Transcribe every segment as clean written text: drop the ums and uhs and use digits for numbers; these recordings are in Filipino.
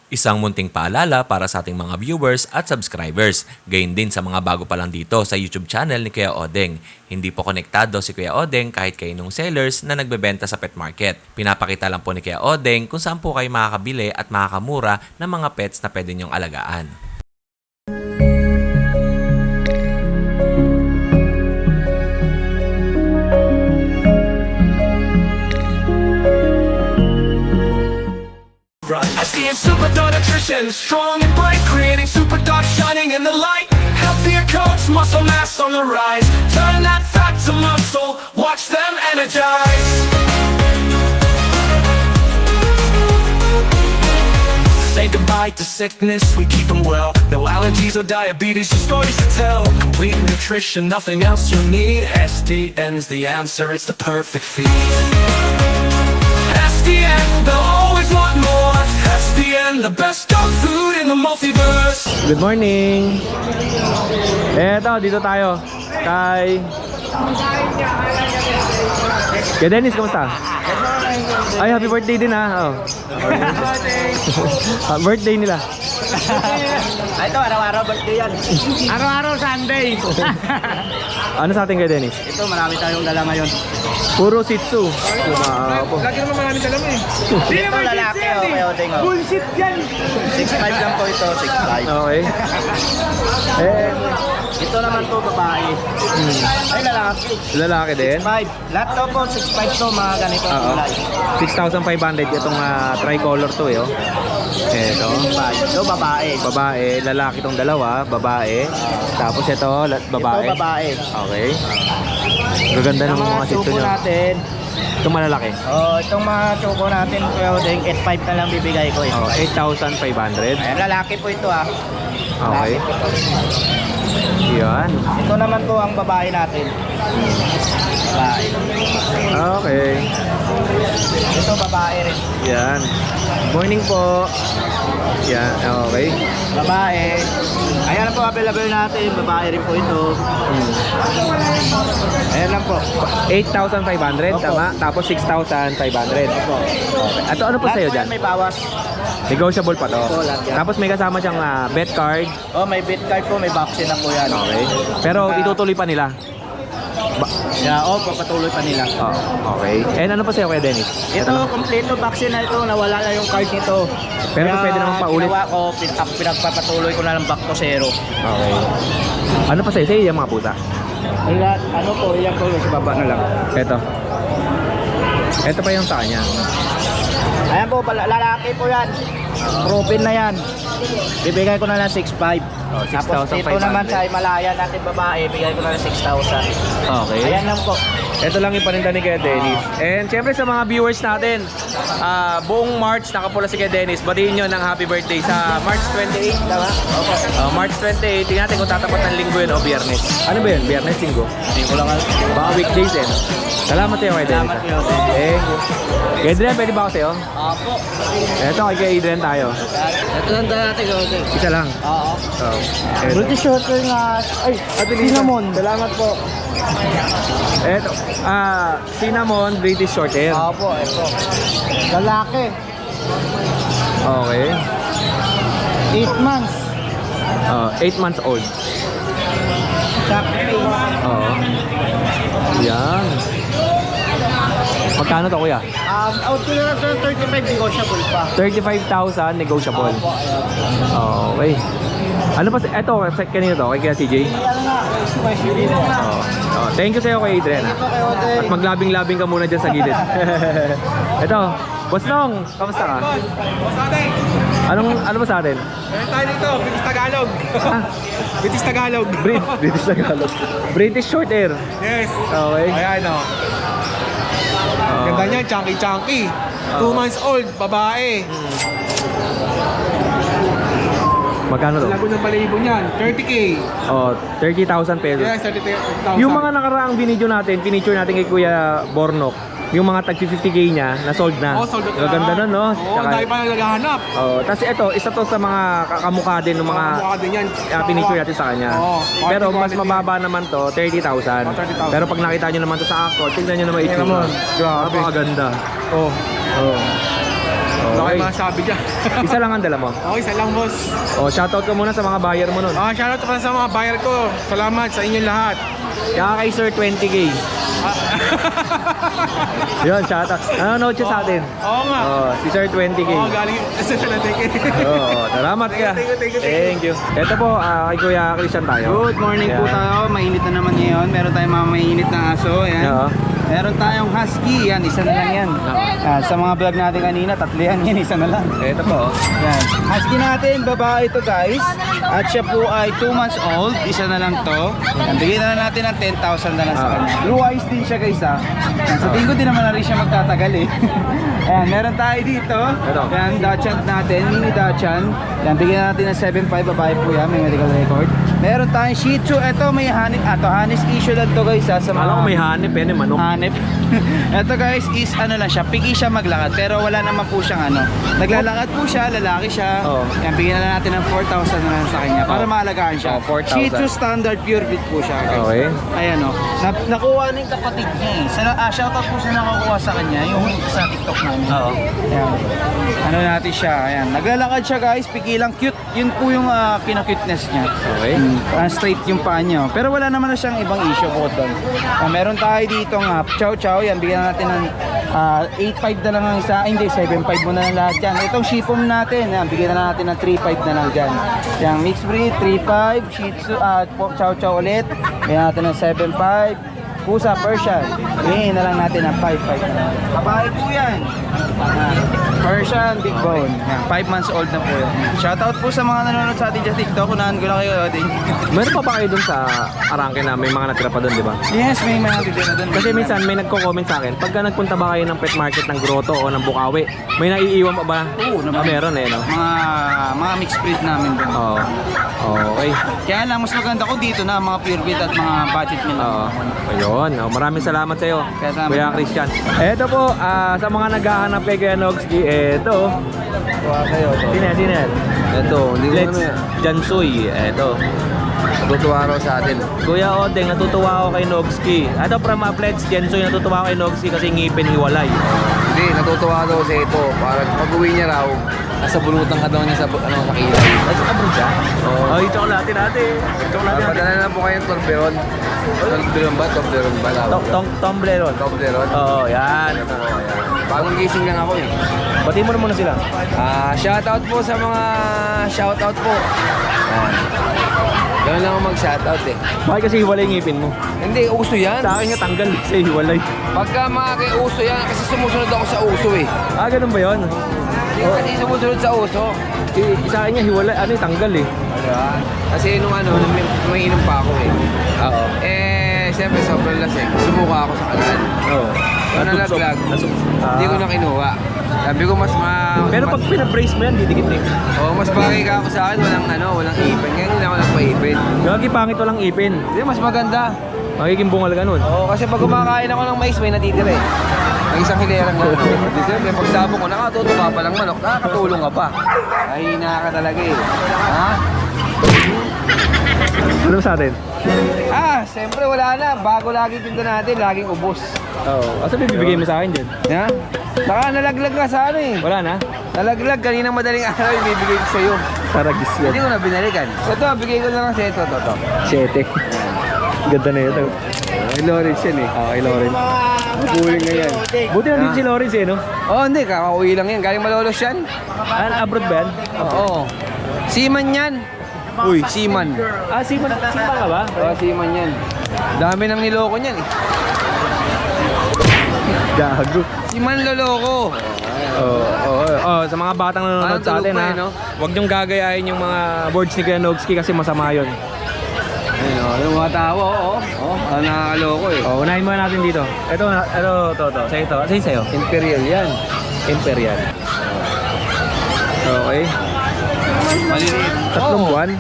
Isang munting paalala para sa ating mga viewers at subscribers. Gayon din sa mga bago pa lang dito sa YouTube channel ni Kuya Odeng. Hindi po konektado si Kuya Odeng kahit kaninong sellers na nagbebenta sa pet market. Pinapakita lang po ni Kuya Odeng kung saan po kayo makakabili at makakamura ng mga pets na pwede niyong alagaan. Superdog nutrition, strong and bright, creating superdog shining in the light. Healthier coats, muscle mass on the rise. Turn that fat to muscle, watch them energize. Say goodbye to sickness, we keep them well. No allergies or diabetes, just stories to tell. Complete nutrition, nothing else you need. SDN's the answer, it's the perfect feed. SDN, they'll always want more. SDN, the best dog food in the multiverse. Good morning! Eto, dito tayo kay Dennis, kamusta? Ay, happy birthday din ha. Oh. Birthday nila. Ito, araw-araw birthday yan. Araw-araw Sunday. Ano sa atin kay Dennis? Ito, marami tayong dala ngayon. Puro Shih Tzu. Lagi naman maraming dalam eh. Ito, lalaki o kayo, Odeng. Bullshit yan. 6'5 lang po ito, 6'5. Okay. Eh, Ito naman po, babae. Ay, lalaki. lalaki din. 6'5. Lahat to po, 6'5 to, mga ganitong Oo. kulay. 6,500 itong tricolor to eh. Oh. Eto. 6'5. Ito, babae. Babae, lalaki tong dalawa, babae. Tapos ito, babae. Ito, babae. Okay. Gaganda ng mga Shih Tzu choco nyo. natin. Itong malalaki. Itong mga choco natin, Kuya Odeng, 8'5 na lang bibigay ko. Oh, 8,500. Ayan, lalaki po ito ah. Okay. Lalaki po to. Yan. Ito naman po ang babae natin. Babae. Okay. Ito, babae rin. Yan. Morning po. Yan. Okay. Babae. Ayan po, available natin. Babae rin po ito. Ayan lang po. 8,500, Opo. tama? Tapos 6,500. Opo. Okay. Ito, ano pa Lahat sa'yo po dyan? yan may bawas. Negotiable pa to. Opo, lahat yan. Tapos may kasama siyang bet card. Oh, may bit card po, may vaccine na po yan. Okay. Pero itutuloy pa nila. Yeah, papatuloy pa nila. Oh, okay. And ano pa sa'yo kay Dennis? Ito, kompleto vaccine na ito. Nawala na yung card nito. Pero pwede naman paulit. Ginawa ko, pinagpapatuloy ko na lang back to zero. Okay. Ano pa sa'yo? Sa'yo yung mga pusa. Lahat, ano po, iyan po sa baba na lang. Ito. Ito pa yung sa kanya. Ayan po, lalaki po yan. Proven na yan. Bibigay ko na lang 6'5". Oh, Tapos 6,500. dito naman sa Himalaya natin babae, bigay ko na lang 6,000. Okay. Ayan lang po. Ito lang yung paninda ni Kuya Dennis. And syempre sa mga viewers natin, buong March nakapula si Kuya Dennis. Batiin nyo ng happy birthday sa March 28. Tama? Okay. March 28, tingnan natin kung tatapat ng linggo yun o biyernes. Ano ba yun? Biyernes, linggo? Hindi ko lang alam. Baka weekdays eh. No? Salamat sa'yo Kuya Dennis. Salamat kayo. Thank you. Kuya Adrian, pwede ba ako sa'yo? Opo. Ito kay Kuya Adrian tayo. Ito lang natin gawin. Isa lang. Oo. Oh. British Shorter nga. Ay, cinnamon. Salamat po. Ito, cinnamon, British Shorthair. Opo, ito. Lalaki. Okay. 8 months. 8 months old. Sakto. Oo. Yan. Magkano to kuya? Out ko na 35 negotiable pa. 35,000 negotiable. Opo, ayan. Okay. Ano pa? Ito, kanina to, kay Kuya TJ? Ayan nga. Hindi na nga. Thank you sa'yo kay Adrian. Ito kay Odeng. At maglabing-labing ka muna dyan sa gilid. Ito, Boss Nong, kamusta ka? Ano ba sa atin? Meron tayo dito, British Tagalog. British Tagalog. British Tagalog. British Shorthair. Yes. Okay. Ayan o. Ganda niya, chunky. 2 months old, babae. Magkano to? Lago ng balahibo niyan, 30K. 30,000 pesos. Yes, 30,000. Yung mga nakaraang binidyo natin, pinicture natin kay Kuya Bornok, yung mga tag 50K niya, na-sold na. Sold out na. Gaganda na, no? Oo, dahil pa na naghahanap. Tapos ito, isa to sa mga kakamukha din ng mga Mukha din yan. pinicture natin sa kanya. Oo, Pero mas quality. mababa naman to, 30,000. 30,000. Pero pag nakita nyo naman to sa actual, tignan nyo naman itsura. naman. Grabe. Napakaganda. Oh. Oh. Laki Okay, Okay. masabi dyan. Isa lang ang dala mo. Okay, isa lang boss. O, shoutout ka muna sa mga buyer mo nun. Shoutout pa sa mga buyer ko. Salamat sa inyong lahat. Kaya kay Sir 20K. Yun, shoutout. Nanonood siya sa atin. Oo nga. Oh, si Sir 20K. Oo, galing sa natin. Oo, salamat ka. Thank you. Ito po, kay Kuya Christian tayo. Good morning po Ayan. tayo. Mainit na naman ngayon. Meron tayong mga mainit na aso. Ayan. Oo. Meron tayong husky. Yan, isa na lang yan. Sa mga vlog natin kanina, tatlo yan. Yan, isa na lang. Ito po. Yan. Husky natin, babae ito guys. At siya po ay 2 months old. Isa na lang to. Yan, bigyan na lang natin ng 10,000 na lang sa kanya. Blue eyes din siya guys ha. Yan, sa tingin ko din naman na rin siya magtatagal eh. Ayan, meron tayo dito. Ito. Yan, Dachshund natin. Mini Dachshund. Yan, bigyan natin ng 7,500. Babae po yan. May medical record. Meron tayong Shih Tzu. Ito may Hanis issue lang to guys ha. Sa mga Alam ko may hanip, yan yung manok. hanip. Ito guys is ano lang siya, pigi siya maglakad pero wala naman po siyang ano. Naglalakad po siya, lalaki siya. Oo. Yan, bigyan na lang natin ng 4,000 na lang sa kanya para Oo. maalagaan siya. Oo, 4,000. Shih Tzu standard pure breed po siya guys. Okay. Ayan o. Nakuha na yung kapatid niya eh. Shoutout po sa nakakuha sa kanya, yung sa TikTok namin. Oo. Ayan. Ano natin siya, ayan. Naglalakad siya guys, pigi lang cute. Yun po yung kina-cuteness niya. Okay. Straight yung paa niya. Pero wala naman na siyang ibang issue po doon. Meron tayo dito nga, chow chow. Yan, bigyan natin ng 8.5 na lang ang isa. Ay, hindi, 7.5 mo na lang lahat yan. Itong shipom natin, yan, bigyan na natin ng 3.5 na lang dyan. Yan, mixed breed, 3.5. Shih Tzu, chow chow ulit. Bigyan natin ng 7.5. Pusa, Persian. Bigyan na lang natin ng 5.5 na lang. Babae po yan. Persian, big bone. Yan, 5 months old na po yan. Shoutout po sa mga nanonood sa atin sa TikTok. Unahan ko na kayo. Meron pa ba kayo dun sa Arangke na may mga natira pa dun, di ba? Yes, may mga titira doon. Kasi minsan may nagko-comment sa akin, pagka nagpunta ba kayo ng pet market ng Grotto o ng Bukawi, may naiiwan pa ba? Oo, naman. Meron eh, no? Mga mixed breed namin doon. Oo. Okay. Kaya lang, mas maganda ko dito na mga pure breed at mga budget meal. Oo. Ayun. Maraming salamat sa iyo, Kaya salamat. Kuya Christian. Ito po, sa mga naghahanap kay Kuya Nogski, ito. Sino yan? Ito, hindi ko Let's ano yan. Jansoy. Ito. Natutuwa raw sa atin. Kuya Odeng, natutuwa ako kay Nogski. Ito from Pledge Jansoy, natutuwa ako kay Nogski kasi ngipin hiwalay. Hindi, natutuwa daw sa ito. Para pag-uwi niya raw, nasa bulutan ka daw niya sa, sa kilay. Nasa abroad siya? Oo. Oh, chocolate natin. Chocolate natin. Padala na po kayong Toblerone. Toblerone ba? Toblerone ba? Toblerone. Toblerone. Oo, yan. Ano po, ayan. Bagong gising lang ako eh. Batiin mo na muna sila. Shoutout po sa mga shoutout po. Ayan. Ganun lang ako mag-shoutout eh. Bakit kasi hiwalay yung ngipin mo? Hindi, uso yan. Sa akin nga tanggal kasi hiwalay. Pagka mga kay uso yan, kasi sumusunod ako sa uso eh. Ganun ba yun? Kasi sumusunod sa uso. Sa akin nga hiwalay, tanggal eh. Kasi nung may inom pa ako eh. Oo. Siyempre sobrang lasing. Sumuka ako sa kanan. Oo. Ano nalaglag? Hindi ko na kinuha. Sabi ko mas Pero pag pinabrace mo yan, didikit na mas bagay ka ako sa akin. Walang ipin. Ngayon hindi na ako nagpa-ipin. Gagi pangit walang ipin. Hindi, mas maganda. Magiging bungal ka nun. Oo, kasi pag kumakain ako ng mais, may natitira eh. May isang hilerang na. Di siyempre, pag dabo ko, nakatuto ka pa lang manok, nakakatulong ka pa. Ay, ka talaga eh. Ha? Ano sa atin? Siyempre wala na. Bago lagi tinda natin, laging ubos. Oo. Asa bibigay mo sa akin dyan? Ha? Saka nalaglag na sa ano eh. Wala na? Nalaglag, kaninang madaling araw ibibigay ko sa'yo. Taragis yan. Hindi ko na binalikan. Ito, bigay ko na lang sa ito. 7. Ganda na yun. Ay, Lawrence yan eh. Kay Lawrence. Maguling na yan. Buti na din si Lawrence eh, no? Oo, hindi. Kakauwi lang yan. Galing Malolos yan. Abroad ba yan? Oo. Seaman yan. Uy, seaman. Siman ka ba? Oo, seaman yan. Dami nang niloko niyan eh. Gago. Seaman loloko. Sa mga batang nanonood Parang sa atin tulog pa ha. eh, no? Huwag niyong gagayahin yung mga words ni Kuya Nogski kasi masama yun. Ayun o, yung mga tao, nakakaloko eh. Unahin muna natin dito. Ito. Sa ito. Sa'yo? Imperial yan. Imperial. Okay. Maliliit. Tatlong Oo. buwan.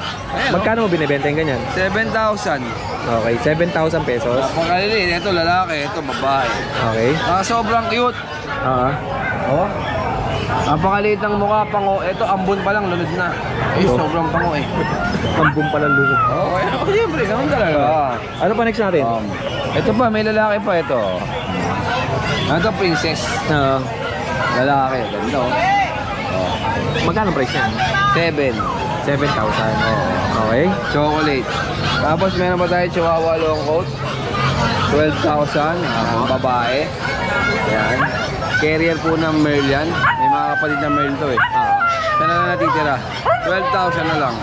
Magkano mo binibenta yung ganyan? 7,000. Okay, 7,000 pesos. Pagkaliliit, ito lalaki, ito babae. Okay. Sobrang cute. Oh. Napakaliit ng mukha, pango. Ito, ambon pa lang, lunod na. Ito. Sobrang pango eh. Pambum pala lunod. Okay, siyempre, ganun talaga. Ano pa next natin? Ito pa, may lalaki pa ito. Ito, princess. Oo. Lalaki, ganda oh. Magkano price niyan? 7. 7,000. Okay. Chocolate. Tapos meron pa tayo Chihuahua long coat. 12,000. Babae. Yan. Carrier po ng Merl yan. May mga kapatid na Merl to eh. Sana na natitira. 12,000 na lang.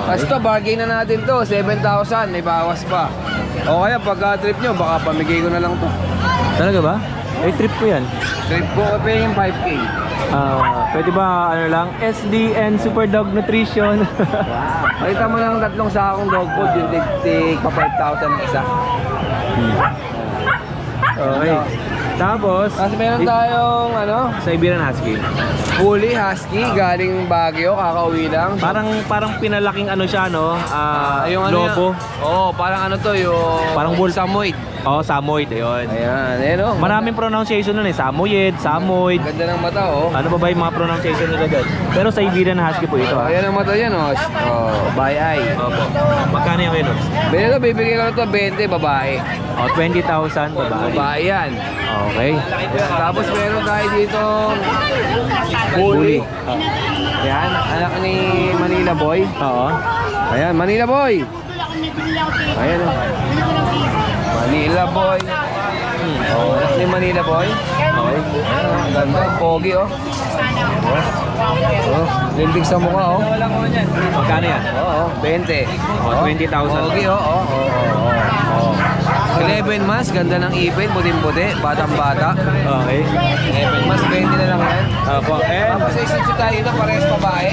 Tapos ito, bargain na natin to. 7,000. May bawas pa. O kaya pagka trip nyo, baka pamigay ko na lang to. Talaga ba? Eh, trip ko yan. Trip ko pa yung 5K. Pwede ba ano lang? SDN Super Dog Nutrition. Makita mo lang tatlong sakong dog food. Yung tig pa 5,000 ang isa. Okay. Tapos, Tapos meron tayong ano, Siberian Husky. Fully Husky, galing Baguio, kakauwi lang. Parang pinalaking ano siya, no? Yung ano Lobo. Oo, parang ano to, yung Parang wolf. Samoyed. Oh, Samoyed, ayun. Ayan, oh. Maraming pronunciation nun eh. Samoyed, Samoyed. Ganda ng mata, oh. Ano ba yung mga pronunciation nila dyan? Pero Siberian Husky po ito, ha? Ayan ang mata yan, oh. Oh, by eye. Opo. Magkano yung kayo, Nox? Ito, bibigyan ko na to 20, babae. Oh, 20,000 babae. Babae yan. Okay. Ayan, tapos meron tayo dito Bully. Ayan, anak ni Manila Boy. Oo. Ayan, Manila Boy. Ayan, oh. Manila Boy. Oh, anak ni Manila Boy. Okay. Ayan, oh, ganda, pogi, oh. Oh, lindig sa mukha, oh. Magkano yan? Oo, 20. Oh, 20,000. Pogi, oh. Oh. 11 months, ganda ng ipin, puting-puti, batang-bata. Okay. 11 months, 20 na lang yan. Opo. And, Tapos isip tayo ito, parehas babae.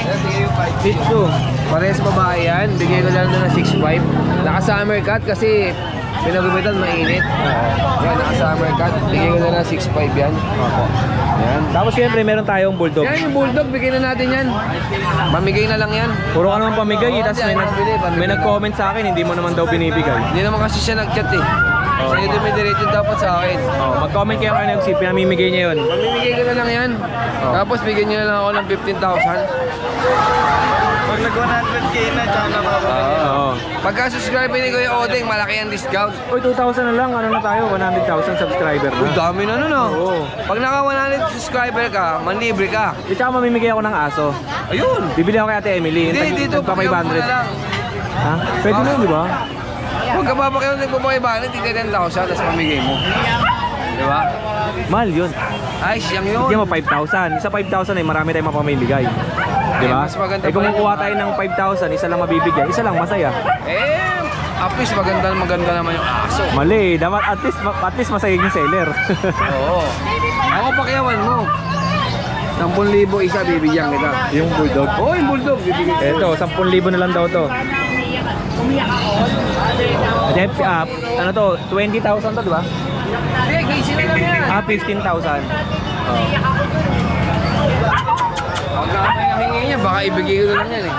Shih Tzu. Parehas babae yan, bigay ko lang doon ng 6.5. Naka-summer cut kasi pinagupitan mainit. Yan, naka-summer cut, bigay ko lang ng 6.5 yan. Opo. Yan. Tapos siyempre, meron tayong Bulldog. Yan yung bulldog, bigay na natin yan. Mamigay na lang yan. Puro ka naman pamigay, Oo, tapos yan, pamigay. may nag-comment sa akin, hindi mo naman daw binibigay. Hindi naman kasi siya nag-chat eh. Sa'yo dumidiretso dapat sa akin. Oh, mag-comment kayo kayo ng pinamimigay niya yun. Mamimigay ko na lang yan. Tapos bigyan nyo na lang ako ng 15,000. Pag nag-100k na, tsaka napapabili. Oo. Pagka-subscribe ni Kuya Odeng, malaki ang discount. Uy, 2,000 na lang, ano na tayo, 100,000 subscriber Uy, na. dami na nun ah. Oo. Pag naka 100 subscriber ka, manlibre ka. At saka mamimigay ako ng aso. Ayun. Bibili ako kay Ate Emily. Hindi, dito. Pa 500. na lang. Ha? Pwede na yun, di ba? Huwag ka papakyaw ng papakibahan, tigka 10,000, tapos pamigay mo. Di ba? Mahal yun. Ay, siyang yun. Hindi mo 5,000. Isa 5,000 ay marami tayong mapamimigay. Di ba? mas maganda Eh kung pa yun. kukuha tayo ng 5,000, isa lang mabibigyan, isa lang masaya. At least maganda naman yung aso. Mali, dapat at least masaya yung seller. Oo. Ako pakyawan mo. 10,000 isa, bibigyan kita. Yung bulldog. Oo, yung bulldog, bibigyan kita. Eto, 10,000 na lang daw to. Ano to, 20,000 to, di ba? Hindi, casey na lang yan. 15,000. Pag nakahingi niya, baka ibigay ko na lang yan eh.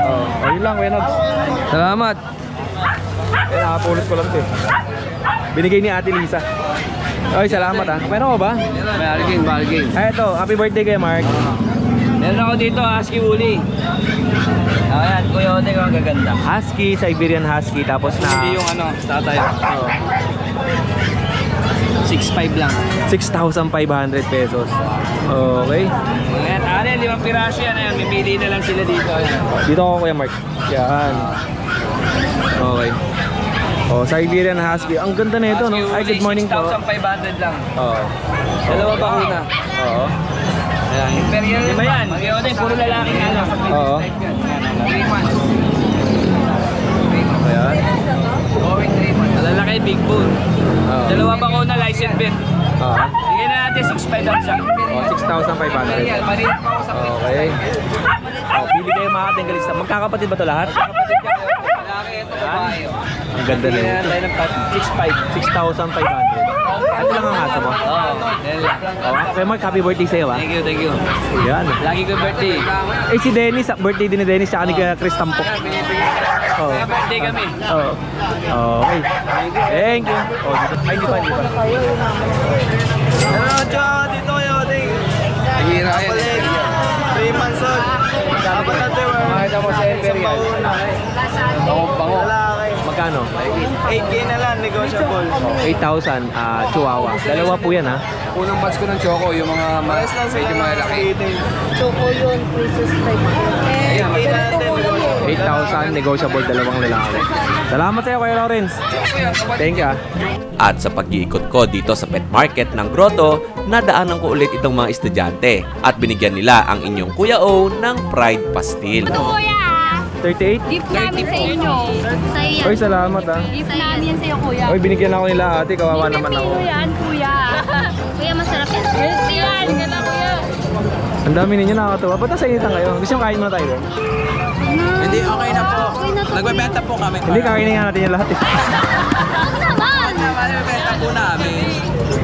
Oh, ayun lang, Kuya Nogs. Salamat. Eh, nakapulot ko lang to eh. Binigay ni Ate Lisa. Oy, salamat ha. Meron ko ba? Bargain. Ay, ito, happy birthday kay Mark. Meron ako dito, Husky Uli. Ayan, Kuya Odeng ang gaganda. Husky, Siberian Husky, tapos na... Hindi yung ano, tatay. Oh, 6.5 lang. 6,500 pesos. Okay. Ayan, ano yan, 5 piraso yan. Ayan, mimili na lang sila dito. Ayan. Dito ako, Kuya Mark. Yan. Okay. Oh, Siberian Husky. Ang ganda na ito, no? Ay, good morning po. 6,500 lang. Oo. Dalawa ba una? Oo. Ayan. Imperial ba yan? Kuya Odeng, puro lalaki nga lang. Oo. 3 months. Ayan. Going 3 months. Malalaki, big bone. Oo. Dalawa ba ko na license bin? Oo. Bigyan na natin 6.5 lang siya. Oh, 6,500. Marihan pa ako sa Okay. Oh, pili kayo mga katinggalista. Magkakapatid ba to lahat? kapatid niya. Lalaki ito, babae. Ang ganda na Bigyan yun. na tayo ng 6.5. 6,500. Ito lang ang aso mo. Oo, yan lang. Oh, Kuya Mark, happy birthday sa'yo ha. Thank you. Yan. Lagi ko birthday. Eh si Dennis, birthday din ni Dennis tsaka ni Chris Tampok. Oh. Kaya birthday kami. Oh. Okay. Thank you. Oh, ay, hindi pa. Ano, tsaka dito kayo, Odeng. Hira yan. 3 months old. Dapat natin, Makita mo sa Imperial. Bango. lalaki. magkano? 8K na lang, negotiable. 8,000, Chihuahua. Dalawa po yan, ha? Unang batch ko ng Choco, yung mga medyo malaki. Choco yun, Princess type. Eh, ganito ko yun. 8,000, negotiable, dalawang lalaki. Salamat sa'yo, Kuya Lawrence. Thank you, At sa pag-iikot ko dito sa pet market ng Grotto, nadaanan ko ulit itong mga estudyante at binigyan nila ang inyong Kuya O ng Pride Pastil. Kuya, 38? gift namin sa inyo. Sa'yo yan. Oy, salamat, ha. Gift namin yan sa'yo, kuya. Oy, binigyan ako nila ate, kawawa naman ako. Pino yan, kuya. Kuya, masarap yan. Healthy yan. Ganda, kuya. Ang dami ninyo nakakatuwa. Ba't nasa initan kayo? Gusto nyo kain muna tayo doon? Hindi, okay na po. Okay na to. Nagbebenta po kami. Hindi, kakainin nga natin yung lahat eh. Huwag naman. Nagbebenta po namin.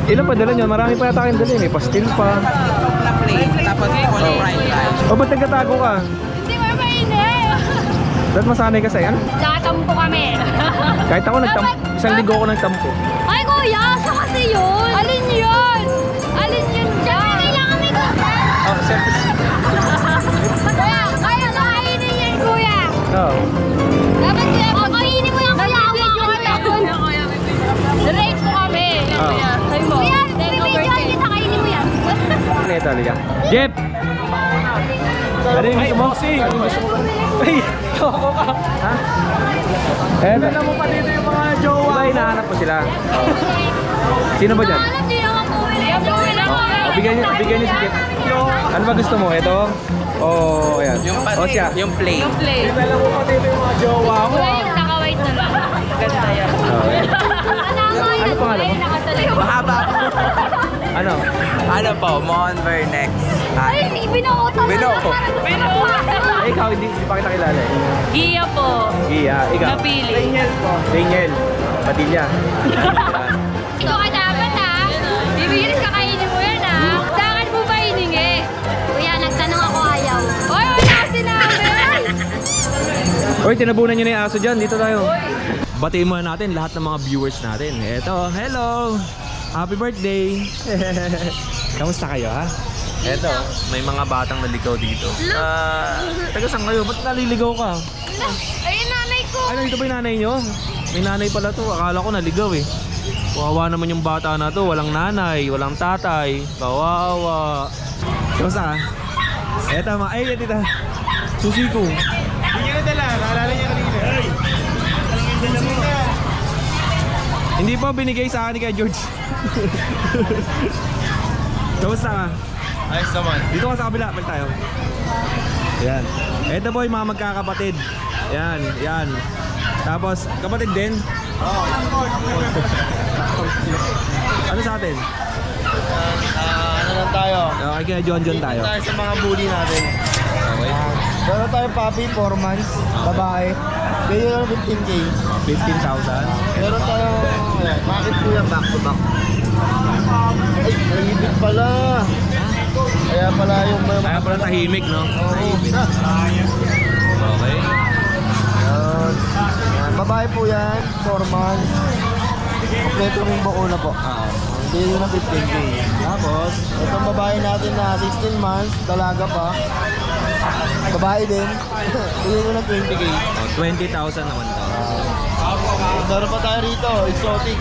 Ilan pa dala nyo? Marami pa yata kayong dala eh. May pastil pa. Na plate, tapos walang fried rice. O, ba't nagkatago ka? Hindi mo mainit. Ba't masanay ka sa'yo? Ano? Tatampo kami. Kahit ako, isang linggo ako nagtampo. Ay, kuya, sa kasi yun. Alin yun? Alin yun dyan? Kailangan may content. Oh, sir. Kuya, kaya kainin yan, kuya. Oo. Dapat kuya, kainin mo yan, kuya. Rate mo kami. Kuya, kuya, bibidyoan kita, kainin mo yan. Ano ito, liga? Jeff! Ano yung gusto mo? Ano yung gusto mo? Ay, loko ka. Ha? Eh, alam mo pa dito yung mga jowa. Diba hinahanap mo sila? Oo. Sino ba dyan? Alam niyo ako, kuya. Oh, bigyan niyo si Jeff. Ano ba gusto mo? Ito? O, ayan. O siya. Yung plate. Alam mo pa dito yung mga jowa mo. Kuya, yung naka-white na lang. Ganda yan. Ano pangalan mo? Mahaba po. Ano? Ano po, Mon Vernex. Ay, binuotan mo Binuo. lang. Binuo. Eh, ikaw, hindi pa kita kilala eh. Gia po. Iya, ikaw. Napili. Daniel. Padilla. Ito ka dapat ha. Bibigyan ka kainin mo yan ha. Sa akin mo ba hiningi? Kuya, nagtanong ako ayaw. Oy, wala ka sinabi. Hoy, tinabunan nyo na yung aso dyan. Dito tayo. Batiin muna natin lahat ng mga viewers natin. Eto, hello! Happy birthday! Kamusta kayo, ha? Eto, may mga batang naligaw dito. Taga saan kayo? Ba't naliligaw ka? Ayun, nanay ko. Ano, ito ba yung nanay nyo? May nanay pala to. Akala ko naligaw eh. Kawawa naman yung bata na to. Walang nanay, walang tatay. Kawawa. Kamusta ka? Eto, ay, tita. Susi ko. Hindi niya nadala, naalala niya kanina. Hindi pa binigay sa akin ni kay George. Kamusta ka? Ayos naman. Dito ka sa kabila, balik tayo. Yan. Eto boy, mga magkakapatid. Yan, yan. Tapos, kapatid din? Oo. Ano sa atin? Ano lang tayo? Okay, kaya John tayo. Tayo sa mga bully natin. Okay. Meron tayo puppy, 4 months, babae. Ganyan lang 15K. 15,000. Meron tayo, bakit po yan back to back? Ay, nahibig pala. Kaya pala yung mga... Kaya pala tahimik, no? Tahimik. Okay. Yan. Yan. Babae po yan, 4 months. Kompleto rin bakuna po. Hindi yun ang 15K. Tapos, itong babae natin na 16 months, dalaga pa. Babae din. Hindi yun ang 20K. Oh, 20,000 naman to. Meron pa tayo rito, exotic.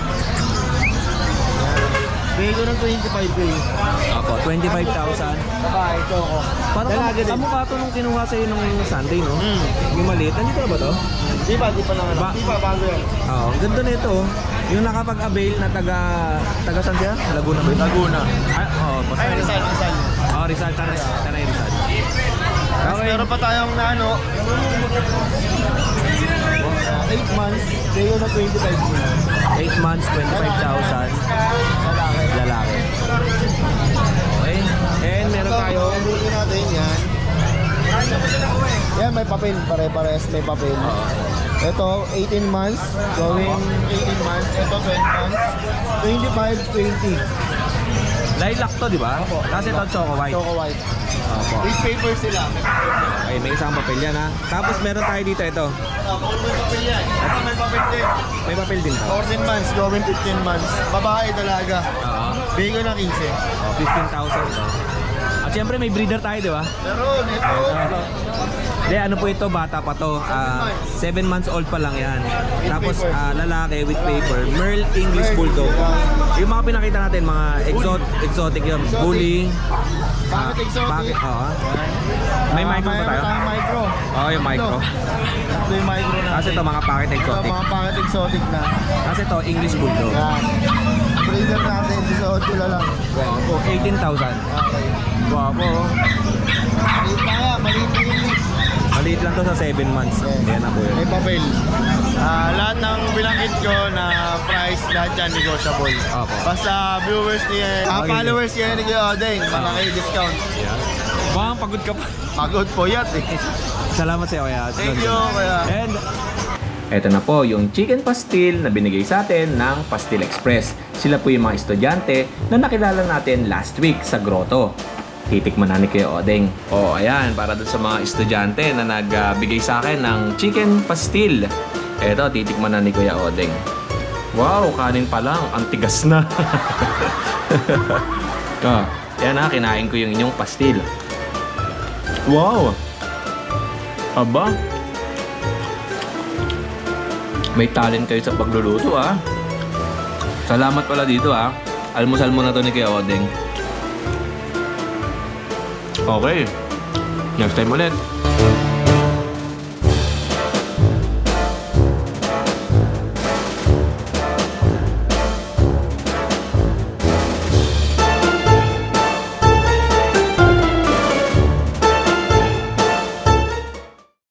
Bigay ko ng 25K. Opo, 25,000. Babae, choco. Parang Dalaga din. kamukha to nung kinuha sa'yo nung Sunday, no? Yung maliit. Nandito na ba to? Di pa lang. Di pa, bago yan. Oo, ang ganda nito. Yung nakapag-avail na taga saan siya? Laguna ba? Laguna. Ay, oo. Ay, Rizal. Oo, Rizal. Tanay Rizal. Tapos Okay. meron pa tayong na ano. 8 months, bigay ko ng 25K. 8 months, 25,000. Lalaki. Okay. And meron tayo. Bigyan natin yan. Yan, may papel. Pare-pares may papel. Ito, 18 months. Going 18 months. Ito, 20 months. 25, 20. Lilac to, di ba? Opo. Kasi ito choco white. Choco white. Opo. With paper sila. Okay, may isang papel yan ha. Tapos meron tayo dito ito. May papel yan. Ito, may papel din. May papel din to. 14 months, going 15 months. Babae, dalaga. Oo. Bigay ko ng 15. Oh, 15,000 to. At syempre may breeder tayo, di ba? Meron, ito. Hindi, ano po ito, bata pa to. 7 months old pa lang yan. Tapos lalaki with paper. Merle English Bulldog. Yung mga pinakita natin, mga exotic yun. Bully. Bakit exotic? Oo. May micro pa tayo? Mayroon micro. Oo, yung micro. Ito yung micro natin. Kasi ito, mga packet Ito, exotic. mga packet exotic na. Kasi ito, English Bulldog. Yan. Breeder natin, 18 na lang. Opo, 18,000. Okay. Guwapo. Maliit pa kaya, maliit pa yung mix. Maliit lang to sa 7 months. Yan na po yun. May papel. Lahat ng binanggit ko na price, lahat yan negotiable. Opo. Basta viewers ni followers kayo ni Odeng, malaki discount. Baka pagod ka pa. Pagod po yan eh. Salamat sa iyo, Kuya. Thank you, Kuya. And eto na po yung chicken pastil na binigay sa atin ng Pastil Express. Sila po yung mga estudyante na nakilala natin last week sa grotto. Titikman na ni Kuya Odeng. O ayan, para dun sa mga estudyante na nagbigay sa akin ng chicken pastil. Eto, titikman na ni Kuya Odeng. Wow, kanin pa lang. Ang tigas na. Yan na, kinain ko yung inyong pastil. Wow! Aba! May talent kayo sa pagluluto, ah. Salamat pala dito, ah. Almusal mo na to ni Kuya Odeng. Okay. Next time ulit.